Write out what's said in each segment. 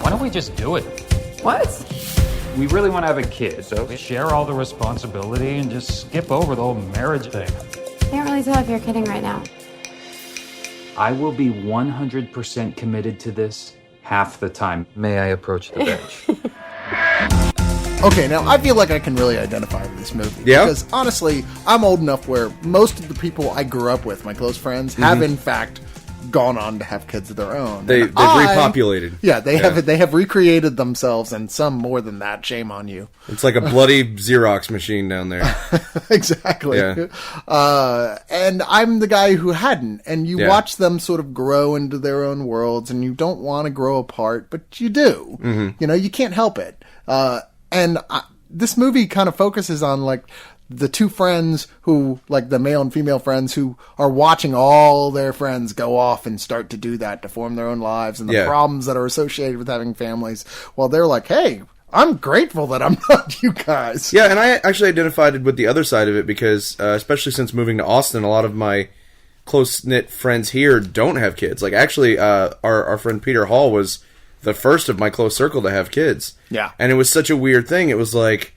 Why don't we just do it? What? We really want to have a kid, so... We share all the responsibility and just skip over the whole marriage thing. Can't really tell if you're kidding right now. I will be 100% committed to this half the time. May I approach the bench? Okay, now I feel like I can really identify with this movie. Yeah? Because honestly, I'm old enough where most of the people I grew up with, my close friends, have in fact gone on to have kids of their own. They've repopulated. Yeah, they have recreated themselves, and some more than that. Shame on you. It's like a bloody Xerox machine down there. Exactly. Yeah. And I'm the guy who hadn't. And you Yeah. watch them sort of grow into their own worlds, and you don't want to grow apart, but you do. You know, you can't help it. This movie kind of focuses on like the two friends who, like the male and female friends who are watching all their friends go off and start to do that to form their own lives and the Yeah. problems that are associated with having families. Well, they're like, hey, I'm grateful that I'm not you guys. Yeah, and I actually identified with the other side of it because, especially since moving to Austin, a lot of my close-knit friends here don't have kids. Like, actually, our friend Peter Hall was the first of my close circle to have kids. Yeah. And it was such a weird thing. It was like,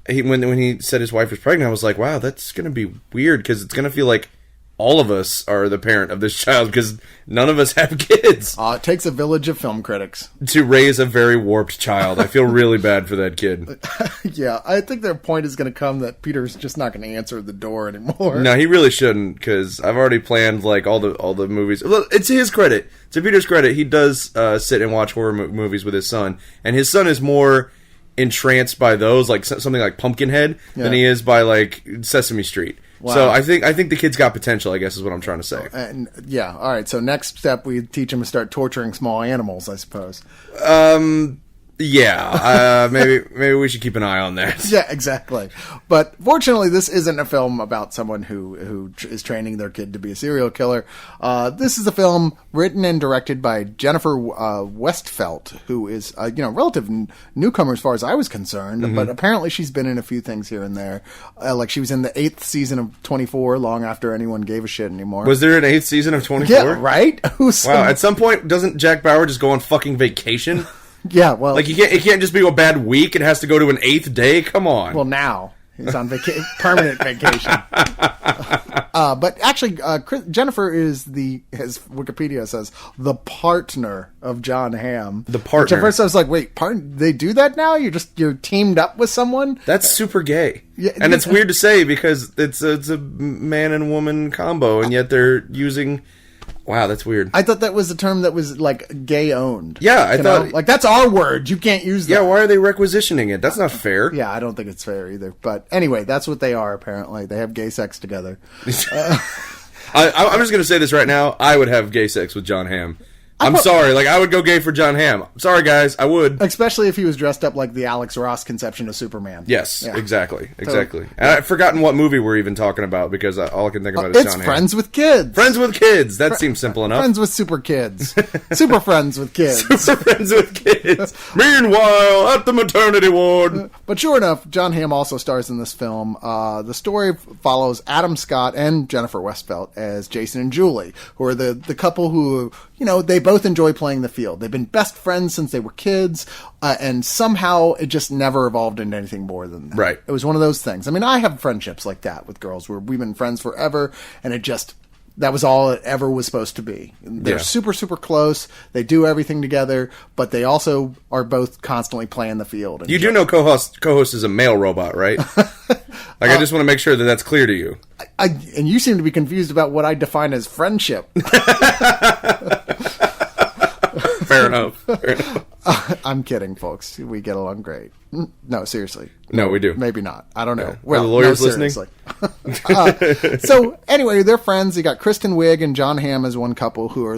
when he said his wife was pregnant, I was like, wow, that's going to be weird because it's going to feel like all of us are the parent of this child because none of us have kids. It takes a village of film critics. To raise a very warped child. I feel really bad for that kid. Yeah, I think their point is going to come that Peter's just not going to answer the door anymore. No, he really shouldn't, because I've already planned like all the movies. Well, it's his credit. To Peter's credit, he does sit and watch horror movies with his son, and his son is more entranced by those, like something like Pumpkinhead, than he is by like Sesame Street. Wow. So I think the kid's got potential, I guess is what I'm trying to say. And yeah, all right. So next step, we teach him to start torturing small animals, I suppose. Yeah, maybe we should keep an eye on that. Yeah, exactly. But fortunately, this isn't a film about someone who is training their kid to be a serial killer. This is a film written and directed by Jennifer Westfeldt, who is relative newcomer as far as I was concerned. But apparently, she's been in a few things here and there. Like she was in the 8th season of 24, long after anyone gave a shit anymore. Was there an 8th season of 24? Yeah, right. Wow. At some point, doesn't Jack Bauer just go on fucking vacation? Yeah, well, Like it can't just be a bad week. It has to go to an 8th day. Come on. well, now he's on permanent vacation. But actually, Jennifer is as Wikipedia says, the partner of John Hamm. The partner. Which at first I was like, wait, they do that now? You're teamed up with someone? That's super gay. Yeah, and it's weird to say because it's a man and woman combo, and yet they're using... Wow, that's weird. I thought that was a term that was like gay owned. Yeah, I thought... like that's our word. You can't use that. Yeah, why are they requisitioning it? That's not fair. Yeah, I don't think it's fair either. But anyway, that's what they are apparently. They have gay sex together. I'm just going to say this right now. I would have gay sex with John Hamm. I'm sorry. Like, I would go gay for John Hamm. Sorry, guys. I would. Especially if he was dressed up like the Alex Ross conception of Superman. Yes, Yeah. exactly. And I've forgotten what movie we're even talking about because all I can think about is It's John Hamm. Friends with Kids. Friends with Kids. That seems simple enough. Friends with super kids. Super friends with kids. Super Friends with Kids. Meanwhile, at the maternity ward. But sure enough, John Hamm also stars in this film. The story follows Adam Scott and Jennifer Westfeldt as Jason and Julie, who are the couple who, they both enjoy playing the field. They've been best friends since they were kids, and somehow it just never evolved into anything more than that. Right. It was one of those things. I mean, I have friendships like that with girls where we've been friends forever, and that was all it ever was supposed to be. They're super, super close. They do everything together, but they also are both constantly playing the field. And You do know co-host is a male robot, right? I just want to make sure that that's clear to you. And you seem to be confused about what I define as friendship. Fair enough. I'm kidding, folks. We get along great. No, seriously. No, we do. Maybe not. I don't know. Yeah. Are the lawyers listening? So anyway, they're friends. You got Kristen Wiig and John Hamm as one couple who are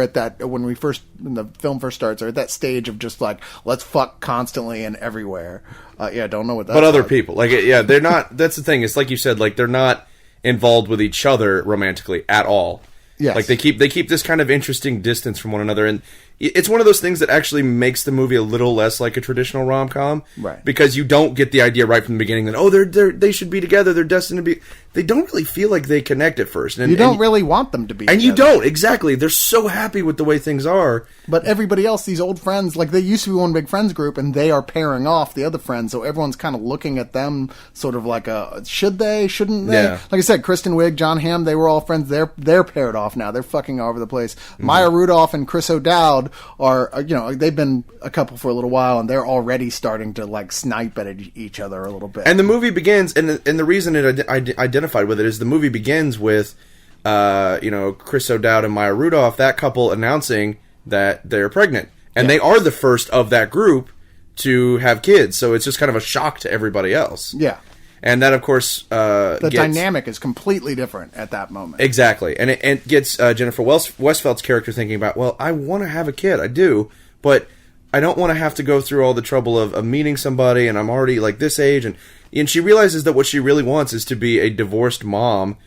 at that, when the film first starts, are at that stage of just like, let's fuck constantly and everywhere. Don't know what that's But other like. people. They're not, that's the thing. It's like you said, like they're not involved with each other romantically at all. Yes. Like they keep this kind of interesting distance from one another, and it's one of those things that actually makes the movie a little less like a traditional rom-com, right? Because you don't get the idea right from the beginning that they should be together, they're destined to be. they don't really feel like they connect at first. And You don't really want them to be And you together. don't, exactly. They're so happy with the way things are. But everybody else, these old friends, like they used to be one big friends group, and they are pairing off the other friends. So everyone's kind of looking at them, sort of like should they, shouldn't they? Yeah. Like I said, Kristen Wiig, John Hamm, they were all friends. They're paired off now. They're fucking all over the place. Maya Rudolph and Chris O'Dowd are, they've been a couple for a little while, and they're already starting to like snipe at each other a little bit. And the movie begins, and the reason it identified with it is the movie begins with, Chris O'Dowd and Maya Rudolph, that couple announcing that they're pregnant. And they are the first of that group to have kids, so it's just kind of a shock to everybody else. Yeah. And that, of course, The dynamic is completely different at that moment. Exactly. And it gets Jennifer Westfeld's character thinking about, well, I want to have a kid, I do, but I don't want to have to go through all the trouble of meeting somebody, and I'm already like this age, and she realizes that what she really wants is to be a divorced mom.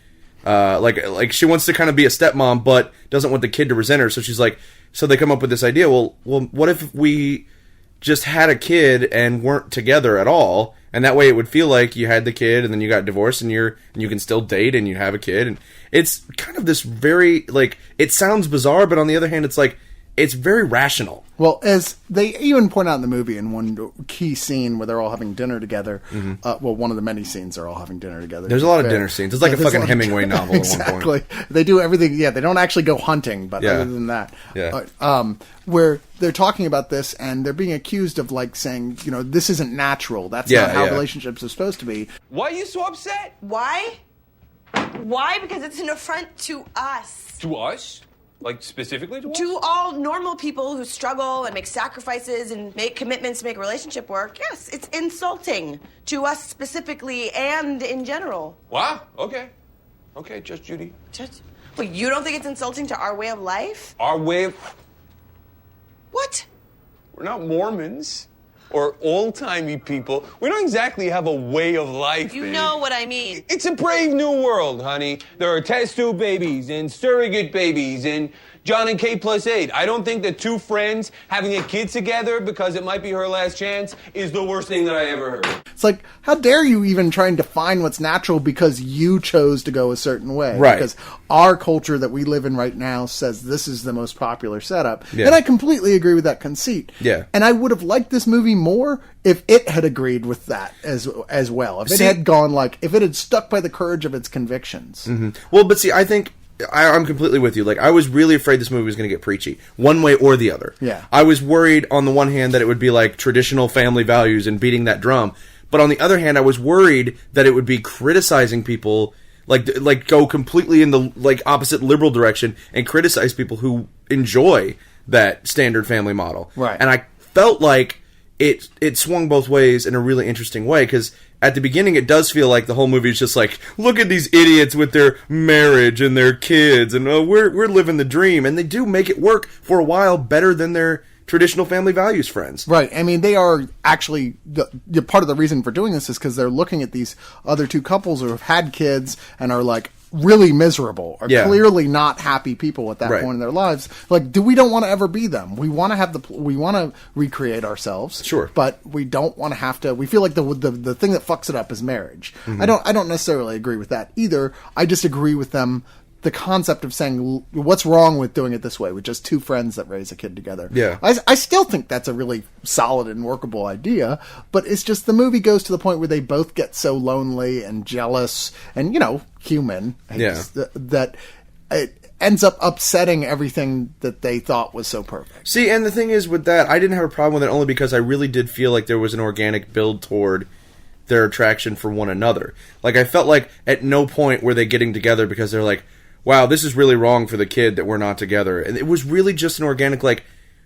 Like she wants to kind of be a stepmom, but doesn't want the kid to resent her. So she's like, so they come up with this idea. Well, what if we just had a kid and weren't together at all? And that way it would feel like you had the kid and then you got divorced and you can still date and you have a kid. And it's kind of this very, like, it sounds bizarre, but on the other hand, it's like, it's very rational. Well, as they even point out in the movie in one key scene where they're all having dinner together, one of the many scenes they're all having dinner together. There's a lot of dinner scenes. It's like a there's fucking lot of- Hemingway novel Exactly. at one point. They do everything. Yeah, they don't actually go hunting, but other than that. Yeah. Where they're talking about this and they're being accused of like saying, this isn't natural. That's not how relationships are supposed to be. Why are you so upset? Why? Why? Because it's an affront to us. To us? Like, specifically to us? To all normal people who struggle and make sacrifices and make commitments to make a relationship work. Yes, it's insulting to us specifically and in general. Wow, okay. Okay, Judge Judy. Wait, you don't think it's insulting to our way of life? Our way of... What? We're not Mormons or old-timey people. We don't exactly have a way of life. You babe. know what I mean. It's a brave new world, honey. There are test tube babies and surrogate babies and John and Kate plus 8. I don't think that two friends having a kid together because it might be her last chance is the worst thing that I ever heard. It's like, how dare you even try and define what's natural because you chose to go a certain way? Right. Because our culture that we live in right now says this is the most popular setup. Yeah. And I completely agree with that conceit. Yeah. And I would have liked this movie more if it had agreed with that as well. If it had gone if it had stuck by the courage of its convictions. Mm-hmm. Well, but see, I think... I'm completely with you. Like, I was really afraid this movie was going to get preachy, one way or the other. Yeah. I was worried on the one hand that it would be like traditional family values and beating that drum, but on the other hand, I was worried that it would be criticizing people, like go completely in the opposite liberal direction and criticize people who enjoy that standard family model. Right. And I felt like it swung both ways in a really interesting way because. At the beginning, it does feel like the whole movie is just like, look at these idiots with their marriage and their kids, and we're living the dream. And they do make it work for a while better than their traditional family values friends. Right. I mean, they are actually the part of the reason for doing this is because they're looking at these other two couples who have had kids and are like really miserable, are clearly not happy people at that point in their lives. Like, we don't want to ever be them. We want to we want to recreate ourselves. Sure. But we don't want to have to. We feel like the thing that fucks it up is marriage. Mm-hmm. I don't necessarily agree with that either. I just agree with them. The concept of saying what's wrong with doing it this way with just two friends that raise a kid together. Yeah. I still think that's a really solid and workable idea, but it's just the movie goes to the point where they both get so lonely and jealous and, human. That it ends up upsetting everything that they thought was so perfect. See, and the thing is with that, I didn't have a problem with it only because I really did feel like there was an organic build toward their attraction for one another. Like, I felt like at no point were they getting together because they're like, wow, this is really wrong for the kid that we're not together. And it was really just an organic, like,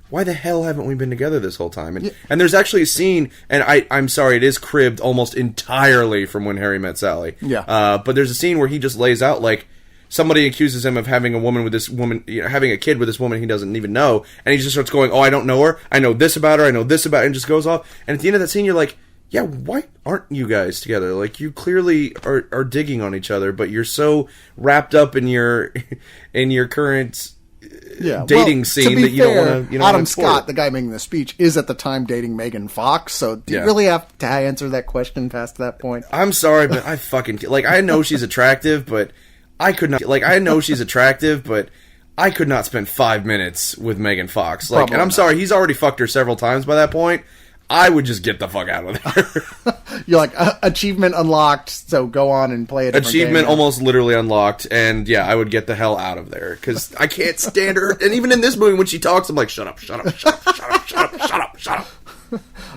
why the hell haven't we been together this whole time? And there's actually a scene, and I'm sorry, it is cribbed almost entirely from When Harry Met Sally. Yeah. But there's a scene where he just lays out, like, somebody accuses him of having having a kid with this woman he doesn't even know, and he just starts going, oh, I don't know her, I know this about her, I know this about her, and just goes off. And at the end of that scene, you're like, yeah, why aren't you guys together? Like, you clearly are digging on each other, but you're so wrapped up in your current dating scene to be that you fair, don't want to. Adam Scott, the guy making the speech, is at the time dating Megan Fox. So do you really have to answer that question past that point? I'm sorry, but I fucking like. I know she's attractive, but I could not. Like, I know she's attractive, but I could not spend 5 minutes with Megan Fox. Like, Probably and I'm not. sorry, he's already fucked her several times by that point. I would just get the fuck out of there. You're like, achievement unlocked, so go on and play a different Achievement game. almost literally unlocked, and yeah, I would get the hell out of there because I can't stand her. And even in this movie, when she talks, I'm like, shut up, shut up, shut up, shut up, shut up, shut up, shut up.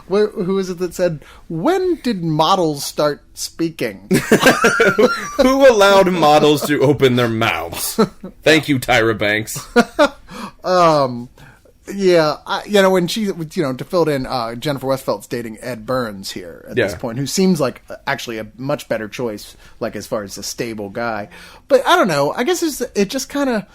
Who is it that said, when did models start speaking? Who allowed models to open their mouths? Thank you, Tyra Banks. Yeah, when she, to fill it in, Jennifer Westfeldt's dating Ed Burns here at this point, who seems like actually a much better choice, like as far as a stable guy. But I don't know. I guess it just kind of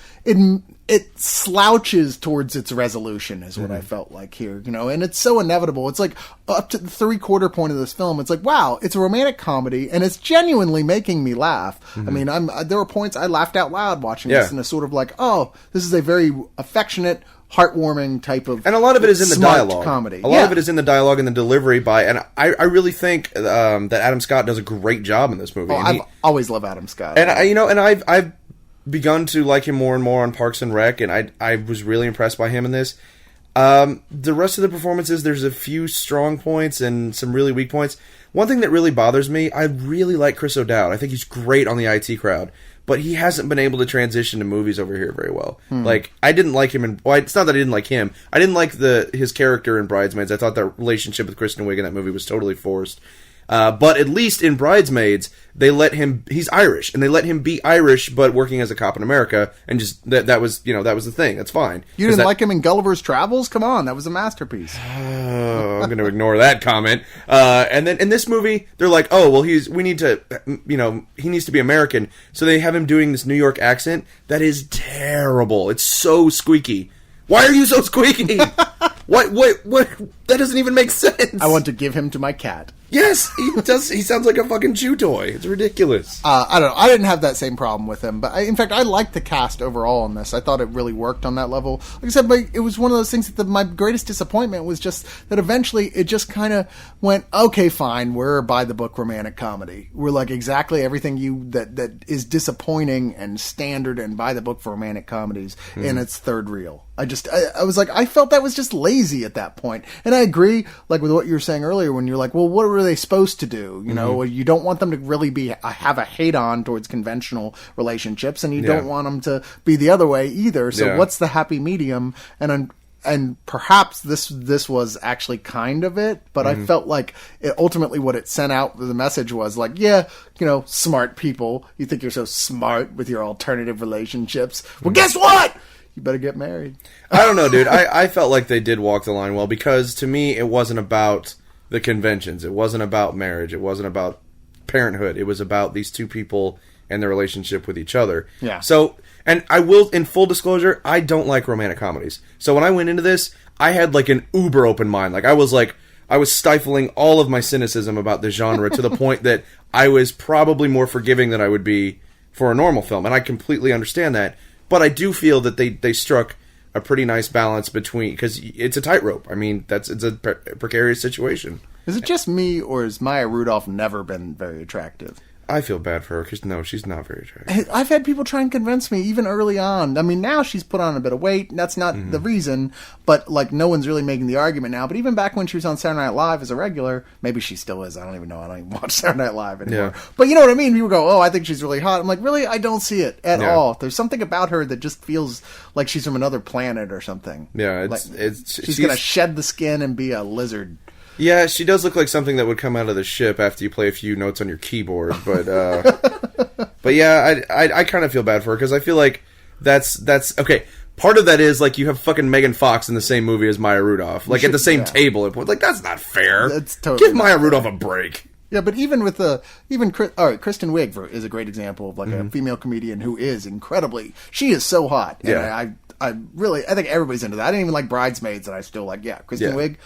it slouches towards its resolution, is what I felt like here. And it's so inevitable. It's like up to the 3/4 point of this film. It's like, wow, it's a romantic comedy, and it's genuinely making me laugh. I mean, there were points I laughed out loud watching this, and a sort of like, oh, this is a very affectionate, heartwarming type of, and a lot of it is in the smart dialogue. comedy. A lot of it is in the dialogue and the delivery and I really think that Adam Scott does a great job in this movie. I've always loved Adam Scott, and I've begun to like him more and more on Parks and Rec, and I was really impressed by him in this. The rest of the performances, there's a few strong points and some really weak points. One thing that really bothers me, I really like Chris O'Dowd. I think he's great on the IT Crowd. But he hasn't been able to transition to movies over here very well. Like, I didn't like him it's not that I didn't like him. I didn't like his character in Bridesmaids. I thought that relationship with Kristen Wiig in that movie was totally forced. But at least in Bridesmaids, they let him, he's Irish, and they let him be Irish, but working as a cop in America, and just, that was the thing. That's fine. You didn't like him in Gulliver's Travels? Come on, that was a masterpiece. I'm going to ignore that comment. And then in this movie, they're like, oh, well, he needs to be American. So they have him doing this New York accent. That is terrible. It's so squeaky. Why are you so squeaky? What? That doesn't even make sense. I want to give him to my cat. Yes, he does. He sounds like a fucking chew toy. It's ridiculous. I don't know. I didn't have that same problem with him, but in fact, I liked the cast overall on this. I thought it really worked on that level. Like I said, it was one of those things that my greatest disappointment was just that eventually it just kind of went, okay, fine, we're a by-the-book romantic comedy. We're like exactly everything that is disappointing and standard and by-the-book for romantic comedies in its third reel. I was like, I felt that was just lazy at that point. And I agree, like with what you were saying earlier, when you're like, well, what were they supposed to do? You don't want them to really have a hate on towards conventional relationships, and you don't want them to be the other way either. So what's the happy medium? And perhaps this was actually kind of it, but I felt like ultimately what it sent out, the message was like, smart people, you think you're so smart with your alternative relationships. Well, guess what? You better get married. I don't know, dude. I felt like they did walk the line well, because to me it wasn't about the conventions. It wasn't about marriage. It wasn't about parenthood. It was about these two people and their relationship with each other. Yeah. So, and I will, in full disclosure, I don't like romantic comedies. So when I went into this, I had like an uber open mind. I was stifling all of my cynicism about the genre to the point that I was probably more forgiving than I would be for a normal film. And I completely understand that. But I do feel that they struck a pretty nice balance between, because it's a tightrope. I mean, it's a precarious situation. Is it just me, or has Maya Rudolph never been very attractive? I feel bad for her, because no, she's not very attractive. I've had people try and convince me, even early on. I mean, now she's put on a bit of weight, and that's not the reason, but like no one's really making the argument now. But even back when she was on Saturday Night Live as a regular, maybe she still is. I don't even know. I don't even watch Saturday Night Live anymore. Yeah. But you know what I mean? People go, oh, I think she's really hot. I'm like, really? I don't see it at all. There's something about her that just feels like she's from another planet or something. Yeah, she's going to shed the skin and be a lizard. Yeah, she does look like something that would come out of the ship after you play a few notes on your keyboard. But but yeah, I kind of feel bad for her, because I feel like that's okay. Part of that is like you have fucking Megan Fox in the same movie as Maya Rudolph, like at the same table. Like, that's not fair. That's totally Give Maya Rudolph a break. Yeah, but even with Kristen Wiig is a great example of like a female comedian who is incredibly. She is so hot. And yeah, I think everybody's into that. I didn't even like Bridesmaids, and I still like Kristen Wiig.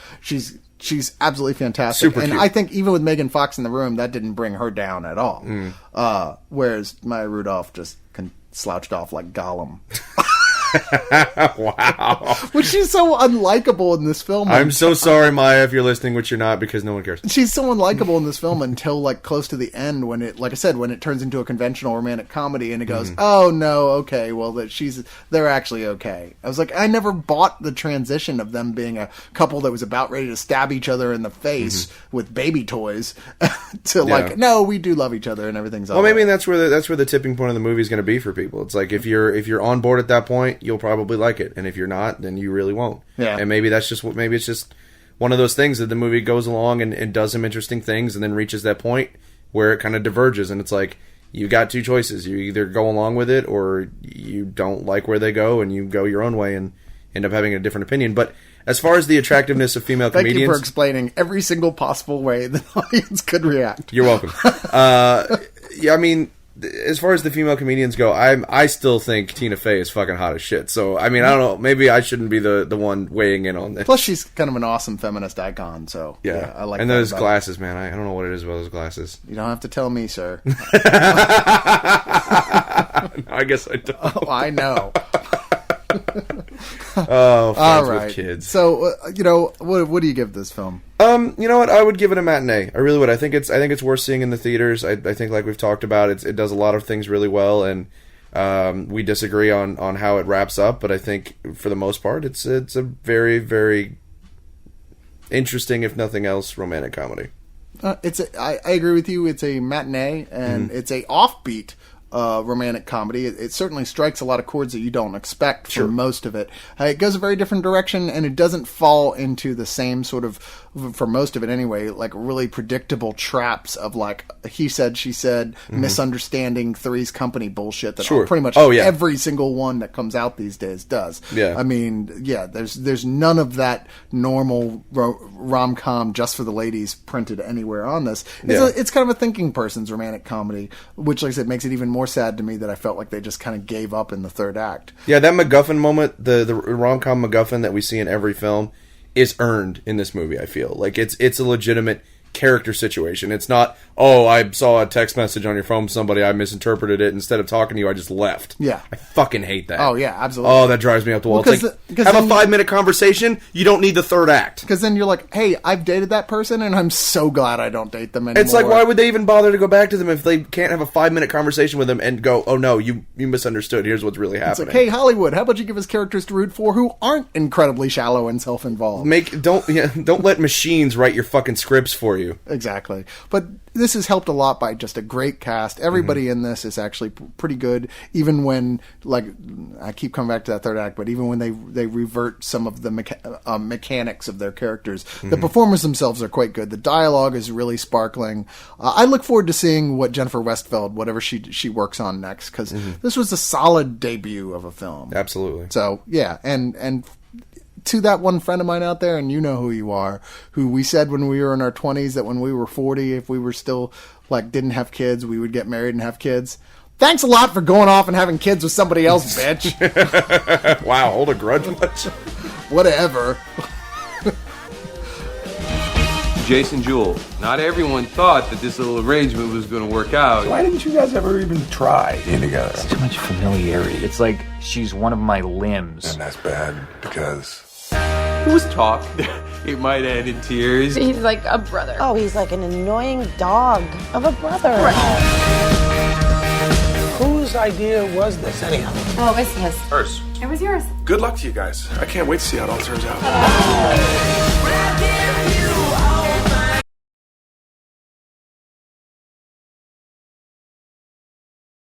She's absolutely fantastic. Super and cute. I think even with Megan Fox in the room, that didn't bring her down at all. Whereas Maya Rudolph just slouched off like Gollum. Wow. Which she's so unlikable in this film. I'm so sorry, Maya, if you're listening, which you're not, because no one cares. She's so unlikable in this film until like close to the end when it, like I said, when it turns into a conventional romantic comedy and it goes, oh no, okay, well they're actually okay. I was like, I never bought the transition of them being a couple that was about ready to stab each other in the face with baby toys to like, no, we do love each other and everything's all Well, maybe right. that's where the tipping point of the movie is going to be for people. It's like if you're on board at that point, you'll probably like it, and if you're not, then you really won't. Yeah. And maybe it's just one of those things that the movie goes along and does some interesting things, and then reaches that point where it kind of diverges, and it's like you got two choices: you either go along with it, or you don't like where they go, and you go your own way and end up having a different opinion. But as far as the attractiveness of female Thank comedians, you for explaining every single possible way the audience could react. you're welcome. Yeah, I mean, as far as the female comedians go, I still think Tina Fey is fucking hot as shit. So, I mean, I don't know. Maybe I shouldn't be the one weighing in on this. Plus, she's kind of an awesome feminist icon, so Yeah, I like and that those about glasses, man. I don't know what it is about those glasses. her. You don't have to tell me, sir. I guess I don't. Oh, I know. Oh, friends All right. with kids. So, what do you give this film? You know what? I would give it a matinee. I really would. I think it's worth seeing in the theaters. I think, like we've talked about, it does a lot of things really well, and we disagree on how it wraps up. But I think for the most part, it's a very, very interesting, if nothing else, romantic comedy. I agree with you. It's a matinee, and it's a offbeat romantic comedy. It certainly strikes a lot of chords that you don't expect from most of it. It goes a very different direction, and it doesn't fall into the same sort of, for most of it anyway, like really predictable traps of like he said, she said, misunderstanding, Three's Company bullshit that pretty much every single one that comes out these days does. Yeah. I mean, there's none of that normal rom-com just for the ladies printed anywhere on this. It's kind of a thinking person's romantic comedy, which, like I said, makes it even more sad to me that I felt like they just kind of gave up in the third act. Yeah, that MacGuffin moment, the rom-com MacGuffin that we see in every film, is earned in this movie. I feel like it's a legitimate character situation. It's not, oh, I saw a text message on your phone from somebody, I misinterpreted it, instead of talking to you, I just left. Yeah. I fucking hate that. Oh, yeah, absolutely. Oh, that drives me up the wall. Well, It's like, 'cause have a then 5-minute conversation, you don't need the third act. Because then you're like, hey, I've dated that person, and I'm so glad I don't date them anymore. It's like, why would they even bother to go back to them if they can't have a 5-minute conversation with them and go, oh no, you misunderstood, here's what's really happening. It's like, hey, Hollywood, how about you give us characters to root for who aren't incredibly shallow and self-involved? Don't let machines write your fucking scripts for you. Exactly. But this is helped a lot by just a great cast. Everybody in this is actually pretty good, even when, like, I keep coming back to that third act, but even when they revert some of the mechanics of their characters, the performers themselves are quite good. The dialogue is really sparkling. I look forward to seeing what Jennifer Westfeld, whatever she works on next, because this was a solid debut of a film. Absolutely. So, yeah, and to that one friend of mine out there, and you know who you are, who we said when we were in our 20s that when we were 40, if we were still, like, didn't have kids, we would get married and have kids. Thanks a lot for going off and having kids with somebody else, bitch. Wow, hold a grudge much? Whatever. Jason Jewell, not everyone thought that this little arrangement was going to work out. Why didn't you guys ever even try being together? Too much familiarity. It's like she's one of my limbs. And that's bad because... There was talk. It might end in tears. He's like a brother. Oh, he's like an annoying dog of a brother. Whose idea was this anyhow? Oh, it's his. Hers. It was yours. Good luck to you guys. I can't wait to see how it all turns out.